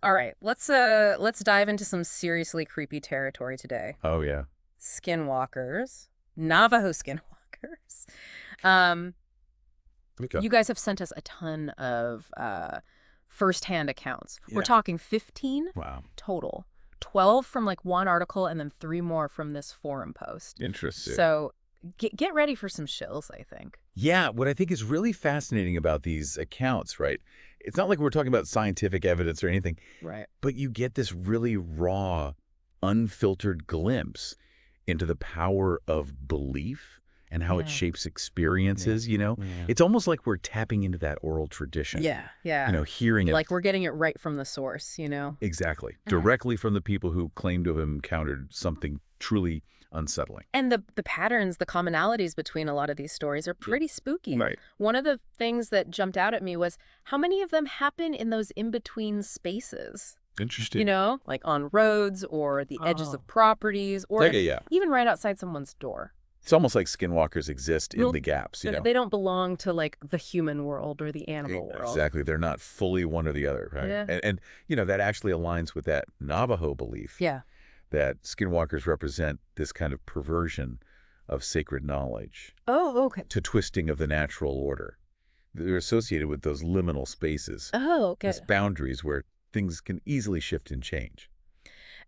All right, let's dive into some seriously creepy territory today. Oh, yeah. Skinwalkers, Navajo skinwalkers. Um, Let me go. you guys have sent us a ton of firsthand accounts. We're Yeah. talking 15 Wow. total. 12 from like one article and then 3 more from this forum post. Interesting. So get ready for some chills, I think. Yeah, what I think is really fascinating about these accounts, right? It's not like we're talking about scientific evidence or anything, Right. but you get this really raw, unfiltered glimpse into the power of belief and how it Yeah. shapes experiences, Yeah. It's almost like we're tapping into that oral tradition. Yeah, yeah. Hearing it. Like we're getting it right from the source, Exactly. Directly from the people who claim to have encountered something truly unsettling. And the patterns, the commonalities between a lot of these stories are pretty spooky. Right. One of the things that jumped out at me was how many of them happen in those in-between spaces. Interesting. Like on roads or the edges of properties or Yeah. even right outside someone's door. It's almost like skinwalkers exist in Well, the gaps, They don't belong to like the human world or the animal world. Exactly. They're not fully one or the other, right? Yeah. And that actually aligns with that Navajo belief Yeah. that skinwalkers represent this kind of perversion of sacred knowledge Oh, okay. to twisting of the natural order. They're associated with those liminal spaces, Oh, okay. these boundaries where things can easily shift and change.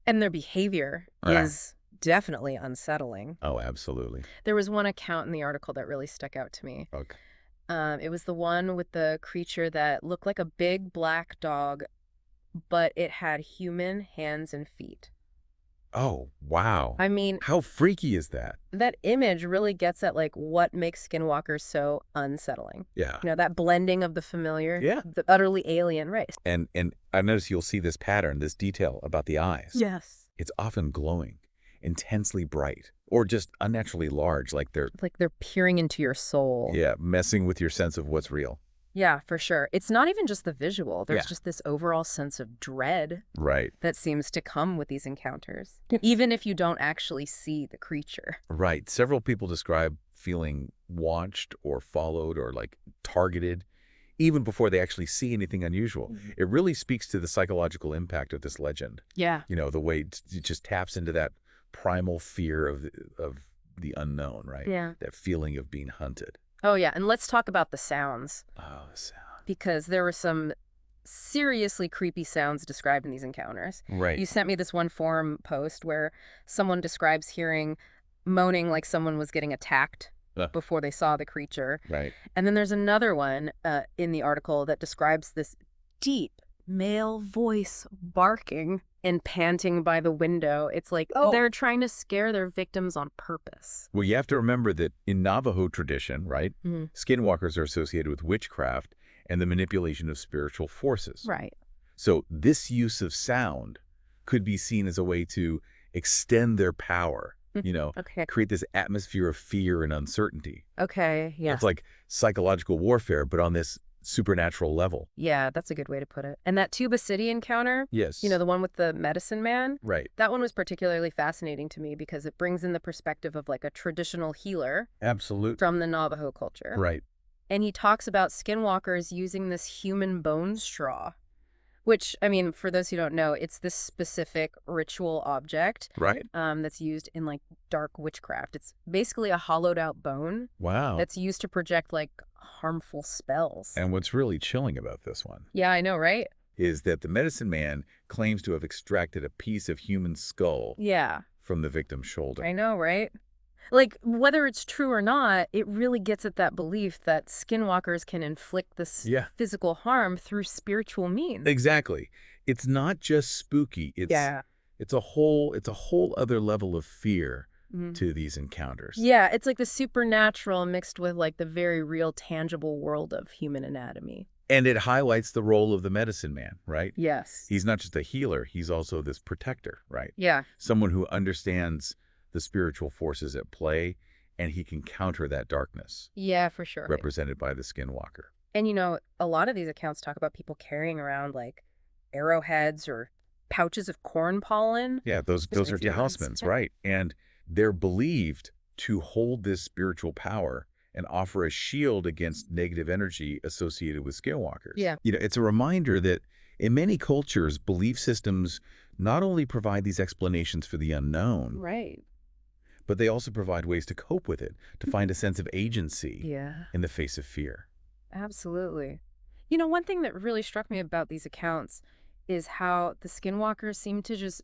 And their behavior is definitely unsettling. Oh, absolutely. There was one account in the article that really stuck out to me. Okay. It was the one with the creature that looked like a big black dog, but it had human hands and feet. Oh, wow. I mean, How freaky is that? that image really gets at like what makes skinwalkers so unsettling. Yeah. That blending of the familiar, Yeah. the utterly alien race. And I notice you'll see this pattern, this detail about the eyes. Yes. It's often glowing, intensely bright, or just unnaturally large, like they're Like they're peering into your soul. messing with your sense of what's real. Yeah, for sure. It's not even just the visual. There's Yeah. just this overall sense of dread Right. that seems to come with these encounters, even if you don't actually see the creature. Right. Several people describe feeling watched or followed or like targeted even before they actually see anything unusual. It really speaks to the psychological impact of this legend. Yeah. The way it just taps into that primal fear of the unknown, right? Yeah. That feeling of being hunted. Oh, yeah. And let's talk about the sounds, Oh, the sound. because there were some seriously creepy sounds described in these encounters. Right. You sent me this one forum post where someone describes hearing moaning like someone was getting attacked before they saw the creature. Right. And then there's another one in the article that describes this deep male voice barking and panting by the window. It's like they're trying to scare their victims on purpose. Well, you have to remember that in Navajo tradition, right, skinwalkers are associated with witchcraft and the manipulation of spiritual forces. Right. So this use of sound could be seen as a way to extend their power, Okay. create this atmosphere of fear and uncertainty. Okay. Yeah. It's like psychological warfare, but on this supernatural level. Yeah, that's a good way to put it. And that Tuba City encounter, Yes. the one with the medicine man, Right. that one was particularly fascinating to me because it brings in the perspective of like a traditional healer Absolutely. from the Navajo culture. Right. And he talks about skinwalkers using this human bone straw, which, I mean, for those who don't know, it's this specific ritual object Right. that's used in like dark witchcraft. It's basically a hollowed out bone Wow. that's used to project like harmful spells. And what's really chilling about this one Yeah, I know, right? is that the medicine man claims to have extracted a piece of human skull Yeah, from the victim's shoulder. I know, right? Like, whether it's true or not, it really gets at that belief that skinwalkers can inflict this Yeah. physical harm through spiritual means. Exactly. It's not just spooky. It's a whole other level of fear to these encounters. Yeah, it's like the supernatural mixed with like the very real, tangible world of human anatomy. And it highlights the role of the medicine man, right? Yes. He's not just a healer, he's also this protector, right? Yeah. Someone who understands the spiritual forces at play, and he can counter that darkness Yeah, for sure. represented by the skinwalker. And a lot of these accounts talk about people carrying around like arrowheads or pouches of corn pollen. Yeah, those are talismans, right? And they're believed to hold this spiritual power and offer a shield against negative energy associated with skinwalkers. Yeah. It's a reminder that In many cultures, belief systems not only provide these explanations for the unknown, Right. but they also provide ways to cope with it, to find a sense of agency Yeah, in the face of fear. absolutely. One thing that really struck me about these accounts is how the skinwalkers seem to just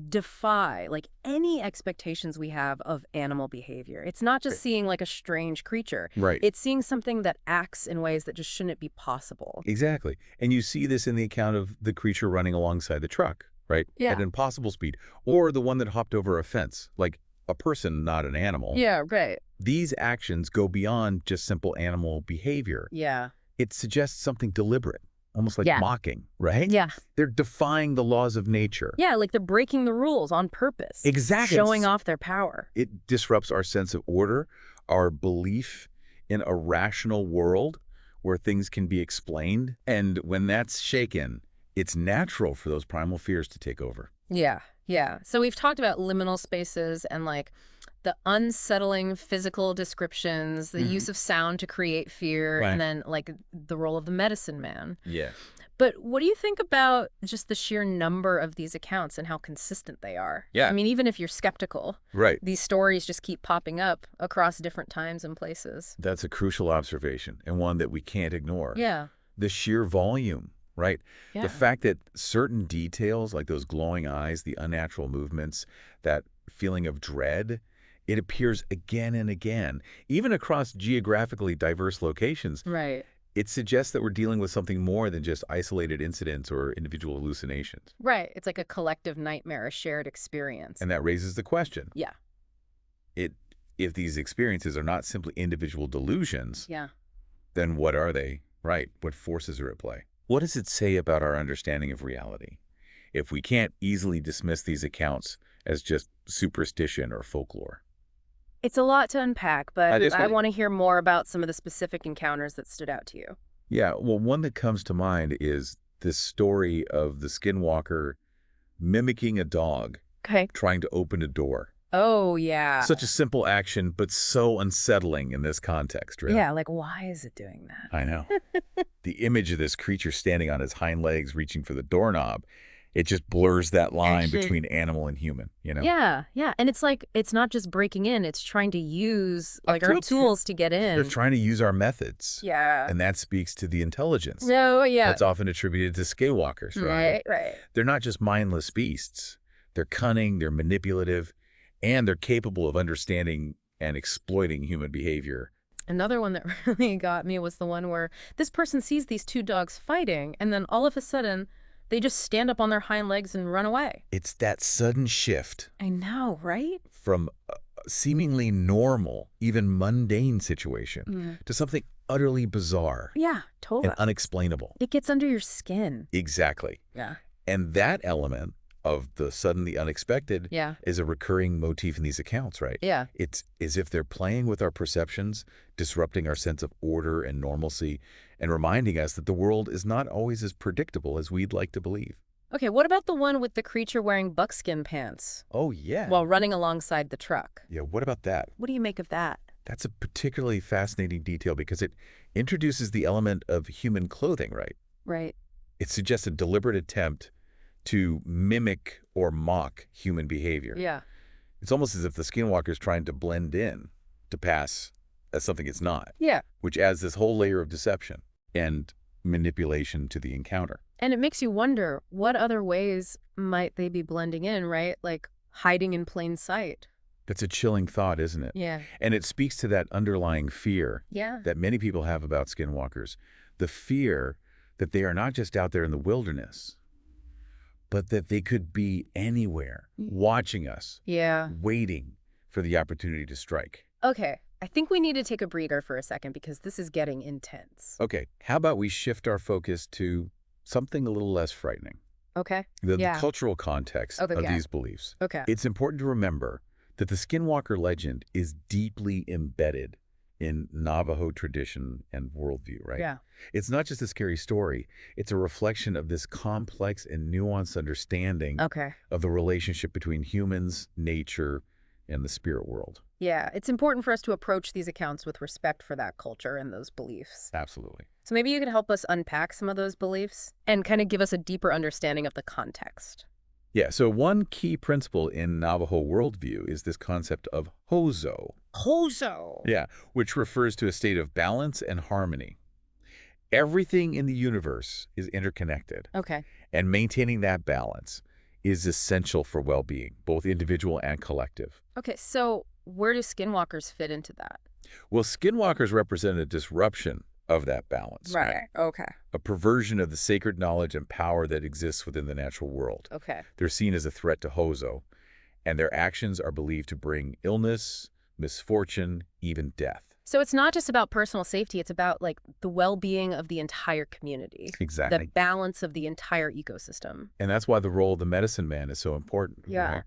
defy like any expectations we have of animal behavior. It's not just Right. seeing like a strange creature. Right. It's seeing something that acts in ways that just shouldn't be possible. Exactly. And you see this in the account of the creature running alongside the truck, right? At Yeah. impossible speed, or the one that hopped over a fence, like a person, not an animal. Yeah, right. These actions go beyond just simple animal behavior. Yeah. It suggests something deliberate, almost like Yeah. mocking, right? Yeah. They're defying the laws of nature. Yeah, like they're breaking the rules on purpose. Exactly. Showing off their power. It disrupts our sense of order, our belief in a rational world where things can be explained. And when that's shaken, it's natural for those primal fears to take over. Yeah, yeah. So we've talked about liminal spaces and like the unsettling physical descriptions, the use of sound to create fear, Right. and then like the role of the medicine man. Yeah. But what do you think about just the sheer number of these accounts and how consistent they are? Yeah. I mean, even if you're skeptical, Right. these stories just keep popping up across different times and places. That's a crucial observation and one that we can't ignore. Yeah. The sheer volume, right? Yeah. The fact that certain details like those glowing eyes, the unnatural movements, that feeling of dread, it appears again and again, even across geographically diverse locations. Right. It suggests that we're dealing with something more than just isolated incidents or individual hallucinations. Right. It's like a collective nightmare, a shared experience. And that raises the question. Yeah. If these experiences are not simply individual delusions, Yeah. then what are they? Right. What forces are at play? What does it say about our understanding of reality if we can't easily dismiss these accounts as just superstition or folklore? It's a lot to unpack, but That is I right. want to hear more about some of the specific encounters that stood out to you. Yeah, well, one that comes to mind is this story of the skinwalker mimicking a dog Okay. trying to open a door. Oh, yeah. Such a simple action, but so unsettling in this context, really. Yeah, like why is it doing that? I know. The image of this creature standing on his hind legs reaching for the doorknob, it just blurs that line Actually- between animal and human, you know? Yeah, yeah. And it's like, it's not just breaking in, it's trying to use like our Tools. tools to get They're in. trying to use our methods. Yeah. And that speaks to the intelligence. No, yeah. That's often attributed to skinwalkers, right? Right. They're not just mindless beasts. They're cunning, they're manipulative, and they're capable of understanding and exploiting human behavior. Another one that really got me was the one where this person sees these two dogs fighting, and then all of a sudden, they just stand up on their hind legs and run away. It's that sudden shift I know, right? from a seemingly normal, even mundane situation to something utterly bizarre Yeah, totally. and unexplainable. It gets under your skin. Exactly. Yeah. And that element of the sudden, the unexpected Yeah. is a recurring motif in these accounts, right? Yeah. It's as if they're playing with our perceptions, disrupting our sense of order and normalcy, and reminding us that the world is not always as predictable as we'd like to believe. Okay, what about the one with the creature wearing buckskin pants Oh, yeah. while running alongside the truck? Yeah, what about that? What do you make of that? That's a particularly fascinating detail because it introduces the element of human clothing, right? Right. It suggests a deliberate attempt to mimic or mock human behavior. Yeah. It's almost as if the skinwalker is trying to blend in to pass as something it's not, Yeah. which adds this whole layer of deception and manipulation to the encounter. And it makes you wonder, what other ways might they be blending in, right? Like hiding in plain sight. That's a chilling thought, isn't it? Yeah. And it speaks to that underlying fear Yeah. that many people have about skinwalkers, the fear that they are not just out there in the wilderness, but that they could be anywhere, watching us, Yeah. waiting for the opportunity to strike. Okay. I think we need to take a breather for a second because this is getting intense. Okay, how about we shift our focus to something a little less frightening? Okay. The Yeah. cultural context Okay, of yeah. these beliefs. Okay. It's important to remember that the Skinwalker legend is deeply embedded in Navajo tradition and worldview, right? Yeah. It's not just a scary story. It's a reflection of this complex and nuanced understanding Okay. of the relationship between humans, nature, and the spirit world. Yeah. It's important for us to approach these accounts with respect for that culture and those beliefs. Absolutely. So maybe you could help us unpack some of those beliefs and kind of give us a deeper understanding of the context. Yeah, so one key principle in Navajo worldview is this concept of hozo. Hozo. Yeah, which refers to a state of balance and harmony. Everything in the universe is interconnected, Okay. and maintaining that balance is essential for well-being, both individual and collective. Okay, so where do skinwalkers fit into that? Well, skinwalkers represent a disruption of that balance, right? Okay. A perversion of the sacred knowledge and power that exists within the natural world. Okay. They're seen as a threat to Hozo, and their actions are believed to bring illness, misfortune, even death. So it's not just about personal safety, it's about like the well-being of the entire community. Exactly. The balance of the entire ecosystem. And that's why the role of the medicine man is so important. Yeah. Right?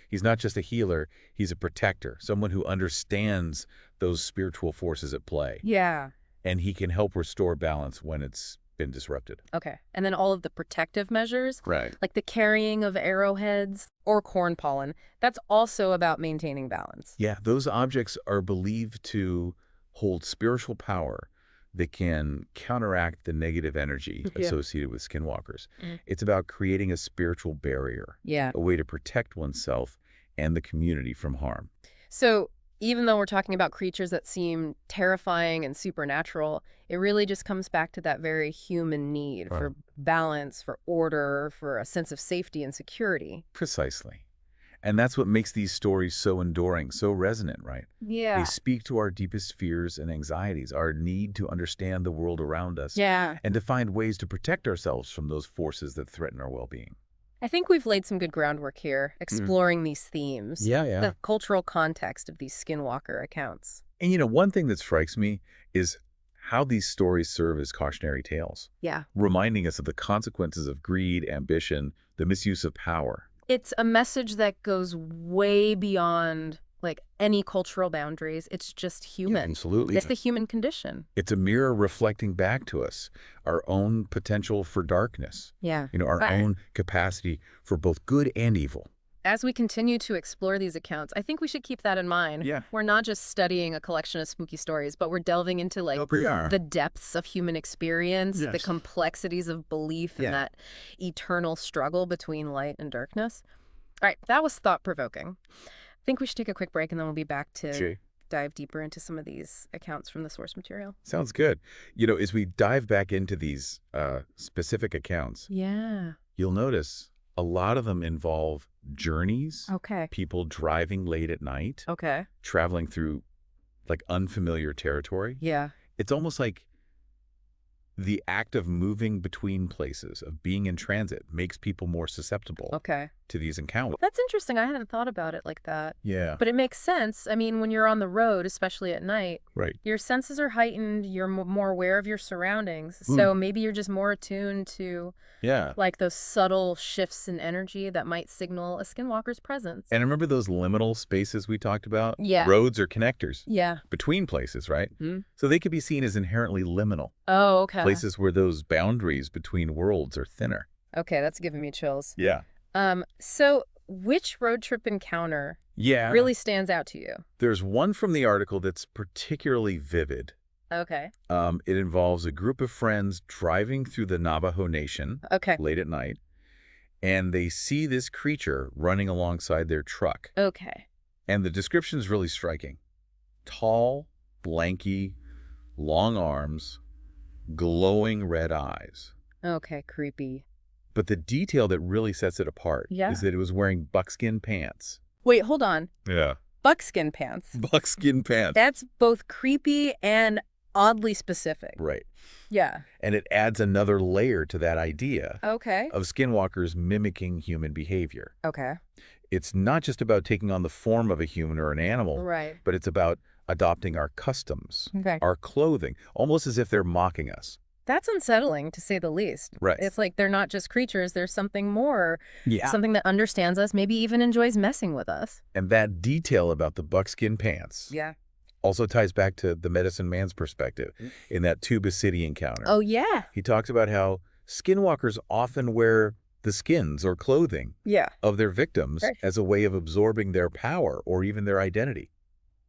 He's not just a healer, he's a protector, someone who understands those spiritual forces at play. Yeah. And he can help restore balance when it's been disrupted. Okay. And then all of the protective measures, Right. like the carrying of arrowheads or corn pollen, that's also about maintaining balance. Yeah, those objects are believed to hold spiritual power that can counteract the negative energy associated with skinwalkers. It's about creating a spiritual barrier, a way to protect oneself and the community from harm. So even though we're talking about creatures that seem terrifying and supernatural, it really just comes back to that very human need for balance, for order, for a sense of safety and security. Precisely. And that's what makes these stories so enduring, so resonant, right? Yeah. They speak to our deepest fears and anxieties, our need to understand the world around us, Yeah. and to find ways to protect ourselves from those forces that threaten our well-being. I think we've laid some good groundwork here, exploring these themes. Yeah. The cultural context of these skinwalker accounts. And you know, one thing that strikes me is how these stories serve as cautionary tales, Yeah. reminding us of the consequences of greed, ambition, the misuse of power. It's a message that goes way beyond like any cultural boundaries. It's just human. Absolutely. It's the human condition. It's a mirror reflecting back to us our own potential for darkness, Yeah. our own capacity for both good and evil. As we continue to explore these accounts, I think we should keep that in mind. Yeah. We're not just studying a collection of spooky stories, but we're delving into like the depths of human experience, the complexities of belief, and that eternal struggle between light and darkness. All right, that was thought-provoking. I think we should take a quick break and then we'll be back to dive deeper into some of these accounts from the source material. Sounds good. You know, as we dive back into these specific accounts, you'll notice a lot of them involve journeys, people driving late at night, traveling through like unfamiliar territory. Yeah. It's almost like the act of moving between places, of being in transit, makes people more susceptible to these encounters. That's interesting. I hadn't thought about it like that. Yeah. But it makes sense. I mean, when you're on the road, especially at night, your senses are heightened. You're more aware of your surroundings. So maybe you're just more attuned to like those subtle shifts in energy that might signal a skinwalker's presence. And remember those liminal spaces we talked about? Yeah. Roads are connectors. Yeah. Between places, right? So they could be seen as inherently liminal. Oh, okay. Places where those boundaries between worlds are thinner. Okay, that's giving me chills. Yeah. So which road trip encounter really stands out to you? There's one from the article that's particularly vivid. Okay. It involves a group of friends driving through the Navajo Nation late at night, and they see this creature running alongside their truck. Okay. And the description is really striking. Tall, lanky, long arms, glowing red eyes. Okay, creepy. But the detail that really sets it apart is that it was wearing buckskin pants. Wait, hold on. Yeah. Buckskin pants. Buckskin pants. That's both creepy and oddly specific. Right. Yeah. And it adds another layer to that idea of skinwalkers mimicking human behavior. Okay. It's not just about taking on the form of a human or an animal, but it's about adopting our customs, our clothing, almost as if they're mocking us. That's unsettling, to say the least. Right. It's like they're not just creatures. There's something more, something that understands us, maybe even enjoys messing with us. And that detail about the buckskin pants also ties back to the medicine man's perspective in that Tuba City encounter. Oh, yeah. He talks about how skinwalkers often wear the skins or clothing of their victims as a way of absorbing their power or even their identity.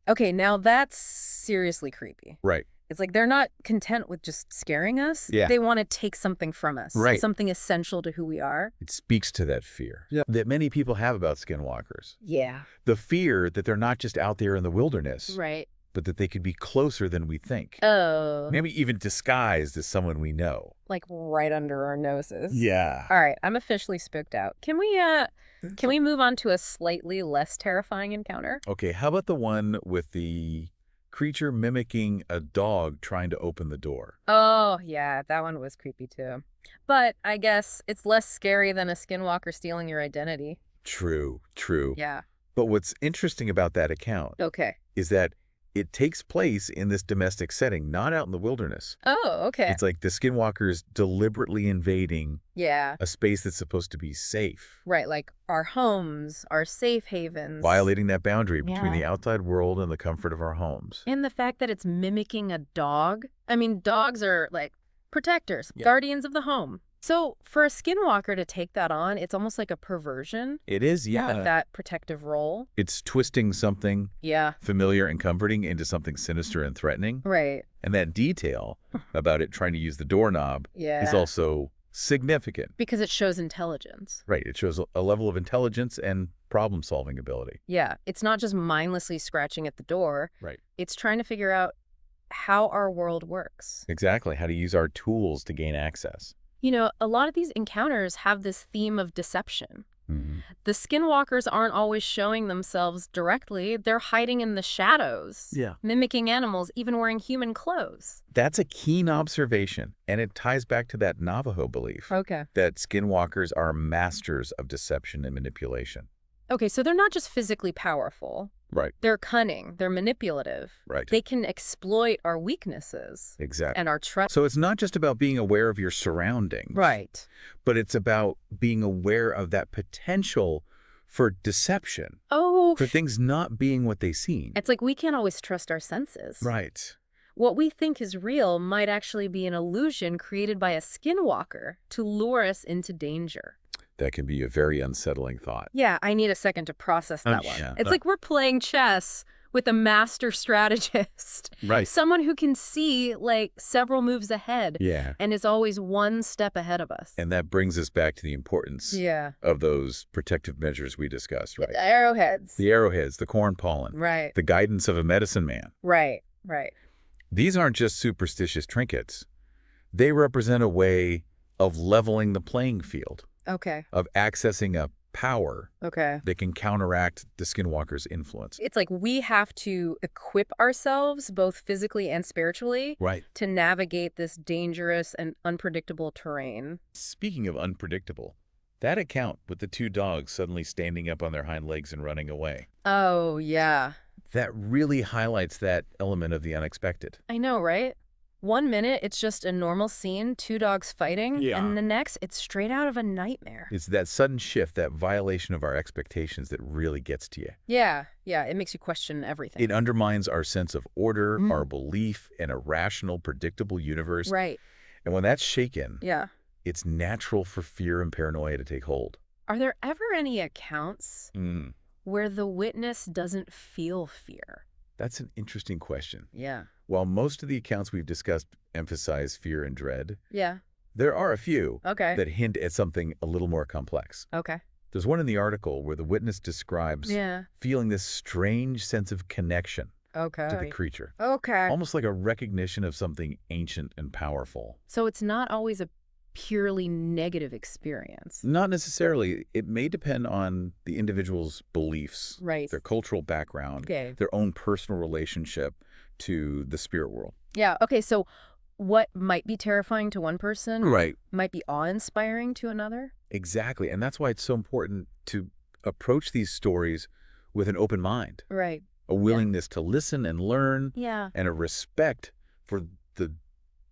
Okay, now that's seriously creepy. Right. It's like they're not content with just scaring us. Yeah. They want to take something from us. Right. Something essential to who we are. It speaks to that fear that many people have about skinwalkers. Yeah. The fear that they're not just out there in the wilderness, Right. but that they could be closer than we think. Oh. Maybe even disguised as someone we know. Like right under our noses. Yeah. All right, I'm officially spooked out. Can we move on to a slightly less terrifying encounter? Okay, how about the one with the creature mimicking a dog trying to open the door? Oh, yeah, that one was creepy too. But I guess it's less scary than a skinwalker stealing your identity. True, true. Yeah. But what's interesting about that account Okay. is that it takes place in this domestic setting, not out in the wilderness. Oh, okay. It's like the skinwalkers deliberately invading Yeah. a space that's supposed to be safe. Right, like our homes, our safe havens. Violating that boundary between the Yeah. outside world and the comfort of our homes. And the fact that it's mimicking a dog. I mean, dogs are like protectors, Yeah. guardians of the home. So for a skinwalker to take that on, it's almost like a perversion It is, yeah. of that protective role. It's twisting something Yeah. familiar and comforting into something sinister and threatening. Right. And that detail about it trying to use the doorknob Yeah. is also significant. Because it shows intelligence. Right. It shows a level of intelligence and problem-solving ability. Yeah. It's not just mindlessly scratching at the door. Right. It's trying to figure out how our world works. Exactly. How to use our tools to gain access. You know, a lot of these encounters have this theme of deception. Mm-hmm. The skinwalkers aren't always showing themselves directly. They're hiding in the shadows. Yeah. Mimicking animals, even wearing human clothes. That's a keen observation, and it ties back to that Navajo belief Okay. that skinwalkers are masters of deception and manipulation. Okay, so they're not just physically powerful. Right. They're cunning. They're manipulative. Right. They can exploit our weaknesses Exactly. and our trust. So it's not just about being aware of your surroundings. Right. But it's about being aware of that potential for deception, Oh, for things not being what they seem. it's like we can't always trust our senses. Right. What we think is real might actually be an illusion created by a skinwalker to lure us into danger. That can be a very unsettling thought. Yeah, I need a second to process that one. Yeah. It's like we're playing chess with a master strategist. Right. Someone who can see like several moves ahead Yeah. and is always one step ahead of us. And that brings us back to the importance Yeah. of those protective measures we discussed, right? Arrowheads. The arrowheads, the corn pollen, Right. the guidance of a medicine man. Right. Right. These aren't just superstitious trinkets. They represent a way of leveling the playing field, Okay. of accessing a power Okay. that can counteract the skinwalker's influence. It's like we have to equip ourselves both physically and spiritually Right. to navigate this dangerous and unpredictable terrain. Speaking of unpredictable, that account with the two dogs suddenly standing up on their hind legs and running away, Oh, yeah. that really highlights that element of the unexpected. I know, right? 1 minute, it's just a normal scene, two dogs fighting, Yeah. and the next, it's straight out of a nightmare. It's that sudden shift, that violation of our expectations that really gets to you. Yeah, it makes you question everything. It undermines our sense of order, Mm. our belief in a rational, predictable universe. Right, And when that's shaken, yeah. it's natural for fear and paranoia to take hold. Are there ever any accounts Mm. where the witness doesn't feel fear? That's an interesting question. Yeah. While most of the accounts we've discussed emphasize fear and dread, Yeah, there are a few okay. that hint at something a little more complex. Okay. There's one in the article where the witness describes Yeah. feeling this strange sense of connection Okay. to the creature, Okay. almost like a recognition of something ancient and powerful. So it's not always a purely negative experience. Not necessarily. It may depend on the individual's beliefs, Right. their cultural background, Okay. their own personal relationship to the spirit world. Yeah, okay, so what might be terrifying to one person Right. might be awe-inspiring to another? Exactly. And that's why it's so important to approach these stories with an open mind, Right. a willingness to listen and learn, Yeah. and a respect for the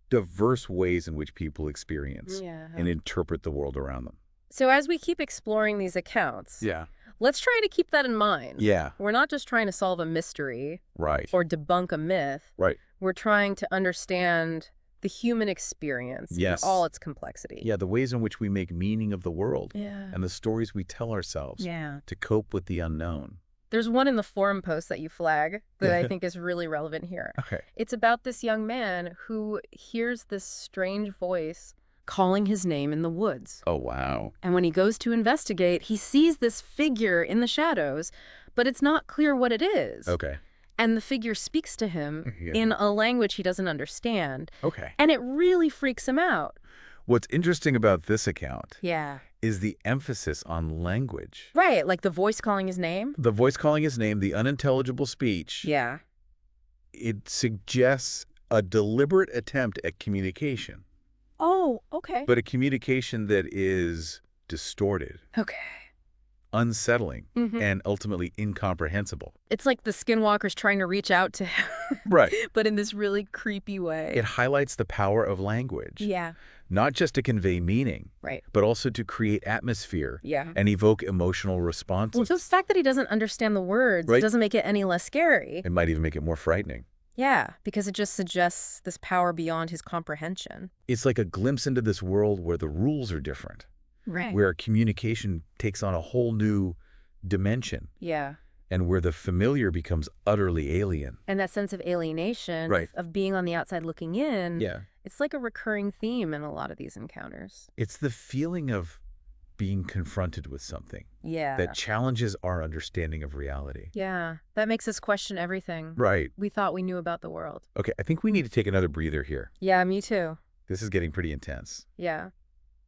diverse ways in which people experience Yeah. and interpret the world around them. So as we keep exploring these accounts, Yeah. let's try to keep that in mind. Yeah. We're not just trying to solve a mystery Right. or debunk a myth. Right. We're trying to understand the human experience Yes. in all its complexity. Yeah, the ways in which we make meaning of the world Yeah. and the stories we tell ourselves Yeah. to cope with the unknown. There's one in the forum post that you flag that I think is really relevant here. Okay. It's about this young man who hears this strange voice calling his name in the woods. Oh, wow. And when he goes to investigate, he sees this figure in the shadows, but it's not clear what it is. Okay. And the figure speaks to him in a language he doesn't understand. Okay. And it really freaks him out. What's interesting about this account Yeah. is the emphasis on language. Right, like the voice calling his name? The voice calling his name, the unintelligible speech. Yeah. It suggests a deliberate attempt at communication. Oh, okay. But a communication that is distorted, Okay. unsettling, and ultimately incomprehensible. It's like the Skinwalker's trying to reach out to him. Right. But in this really creepy way. It highlights the power of language. Yeah. Not just to convey meaning, Right. but also to create atmosphere Yeah. and evoke emotional responses. Well, the fact that he doesn't understand the words doesn't make it any less scary. It might even make it more frightening. Yeah, because it just suggests this power beyond his comprehension. It's like a glimpse into this world where the rules are different, Right. where communication takes on a whole new dimension, Yeah. and where the familiar becomes utterly alien. And that sense of alienation, Right. of being on the outside looking in, Yeah. it's like a recurring theme in a lot of these encounters. It's the feeling of being confronted with something Yeah. that challenges our understanding of reality. Yeah. That makes us question everything Right. we thought we knew about the world. Okay, I think we need to take another breather here. Yeah, me too. This is getting pretty intense. Yeah.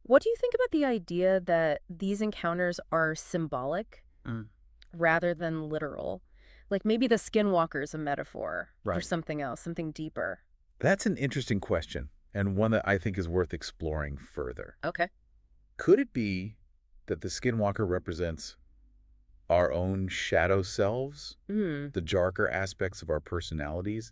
What do you think about the idea that these encounters are symbolic rather than literal? Like maybe the Skinwalker is a metaphor for Right. something else, something deeper. That's an interesting question, and one that I think is worth exploring further. Okay. Could it be that the Skinwalker represents our own shadow selves, the darker aspects of our personalities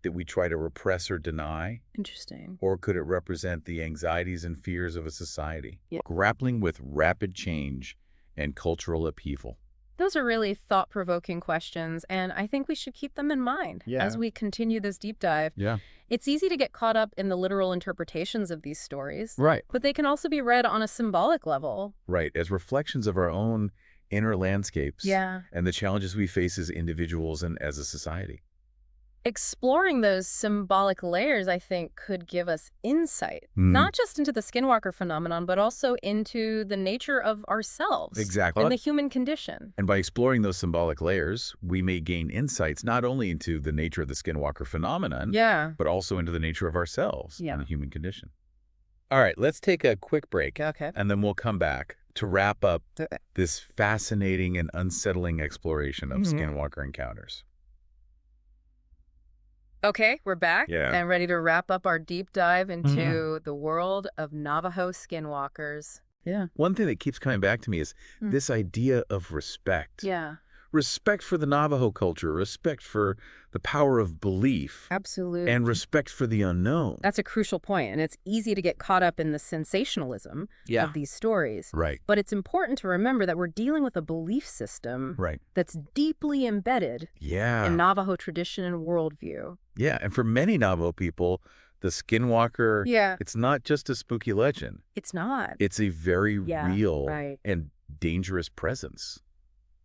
that we try to repress or deny? Interesting. Or could it represent the anxieties and fears of a society, Yeah. grappling with rapid change and cultural upheaval? Those are really thought-provoking questions, and I think we should keep them in mind as we continue this deep dive. Yeah. It's easy to get caught up in the literal interpretations of these stories, Right. but they can also be read on a symbolic level. Right, as reflections of our own inner landscapes Yeah. and the challenges we face as individuals and as a society. Exploring those symbolic layers, I think, could give us insight, not just into the Skinwalker phenomenon, but also into the nature of ourselves Exactly. and the human condition. And by exploring those symbolic layers, we may gain insights not only into the nature of the Skinwalker phenomenon, Yeah. but also into the nature of ourselves Yeah. and the human condition. All right, let's take a quick break, Okay. and then we'll come back to wrap up this fascinating and unsettling exploration of Skinwalker encounters. Okay, we're back Yeah. and ready to wrap up our deep dive into the world of Navajo Skinwalkers. Yeah. One thing that keeps coming back to me is this idea of respect. Yeah, Respect for the Navajo culture, respect for the power of belief, absolutely. and respect for the unknown. That's a crucial point, and it's easy to get caught up in the sensationalism of these stories. Right. But it's important to remember that we're dealing with a belief system Right. that's deeply embedded Yeah. in Navajo tradition and worldview. Yeah, and for many Navajo people, the Skinwalker, Yeah. it's not just a spooky legend. It's not. It's a very real right. and dangerous presence.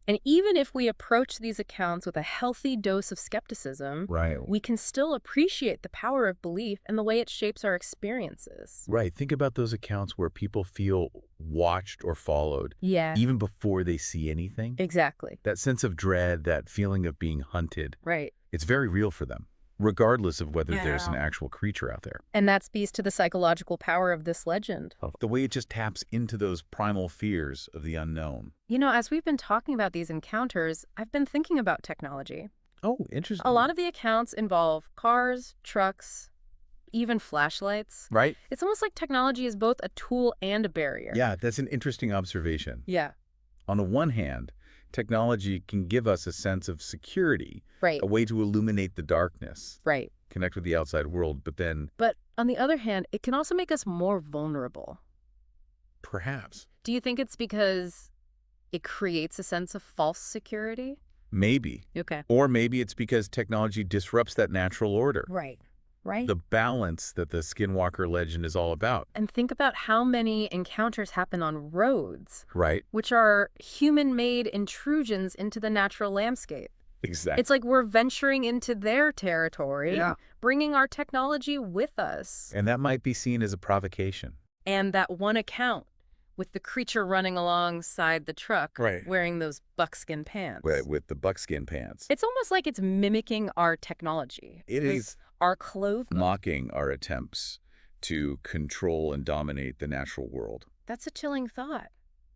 And even if we approach these accounts with a healthy dose of skepticism, Right. we can still appreciate the power of belief and the way it shapes our experiences. Right. Think about those accounts where people feel watched or followed, Yeah, even before they see anything. exactly. That sense of dread, that feeling of being hunted, Right. it's very real for them, regardless of whether there's an Yeah. actual creature out there. And that speaks to the psychological power of this legend. The way it just taps into those primal fears of the unknown. You know, as we've been talking about these encounters, I've been thinking about technology. Oh, interesting. A lot of the accounts involve cars, trucks, even flashlights. Right? It's almost like technology is both a tool and a barrier. Yeah, that's an interesting observation. Yeah. On the one hand, technology can give us a sense of security, Right. a way to illuminate the darkness, Right. connect with the outside world, but then But on the other hand, it can also make us more vulnerable. perhaps, Do you think it's because it creates a sense of false security? maybe, Okay. or maybe it's because technology disrupts that natural order. Right. Right. The balance that the Skinwalker legend is all about. And think about how many encounters happen on roads, Right. which are human-made intrusions into the natural landscape. Exactly. It's like we're venturing into their territory, bringing our technology with us. And that might be seen as a provocation. And that one account with the creature running alongside the truck wearing those buckskin pants. With the buckskin pants. It's almost like it's mimicking our technology. It is our clothes. Mocking our attempts to control and dominate the natural world. That's a chilling thought.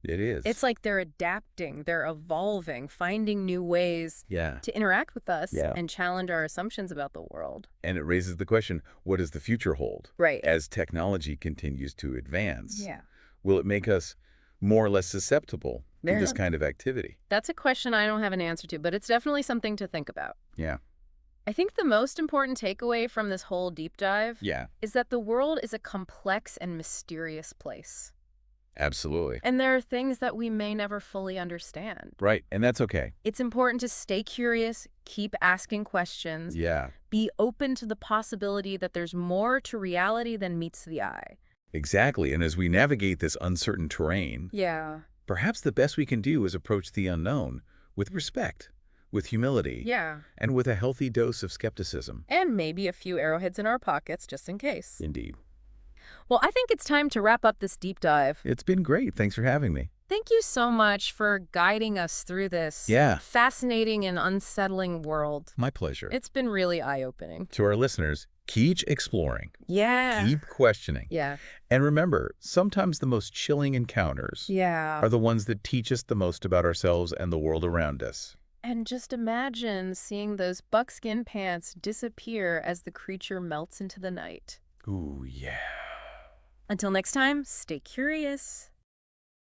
It is. It's like they're adapting, they're evolving, finding new ways to interact with us and challenge our assumptions about the world. And it raises the question, what does the future hold? Right. As technology continues to advance. Yeah. Will it make us more or less susceptible to this kind of activity? That's a question I don't have an answer to, but it's definitely something to think about. Yeah. I think the most important takeaway from this whole deep dive is that the world is a complex and mysterious place. Absolutely. And there are things that we may never fully understand. Right, and that's okay. It's important to stay curious, keep asking questions, be open to the possibility that there's more to reality than meets the eye. Exactly, and as we navigate this uncertain terrain, perhaps the best we can do is approach the unknown with respect, with humility, and with a healthy dose of skepticism. And maybe a few arrowheads in our pockets, just in case. Indeed. Well, I think it's time to wrap up this deep dive. It's been great. Thanks for having me. Thank you so much for guiding us through this fascinating and unsettling world. My pleasure. It's been really eye-opening. To our listeners, keep exploring. Yeah. Keep questioning. Yeah. And remember, sometimes the most chilling encounters are the ones that teach us the most about ourselves and the world around us. And just imagine seeing those buckskin pants disappear as the creature melts into the night. Ooh, yeah. Until next time, stay curious.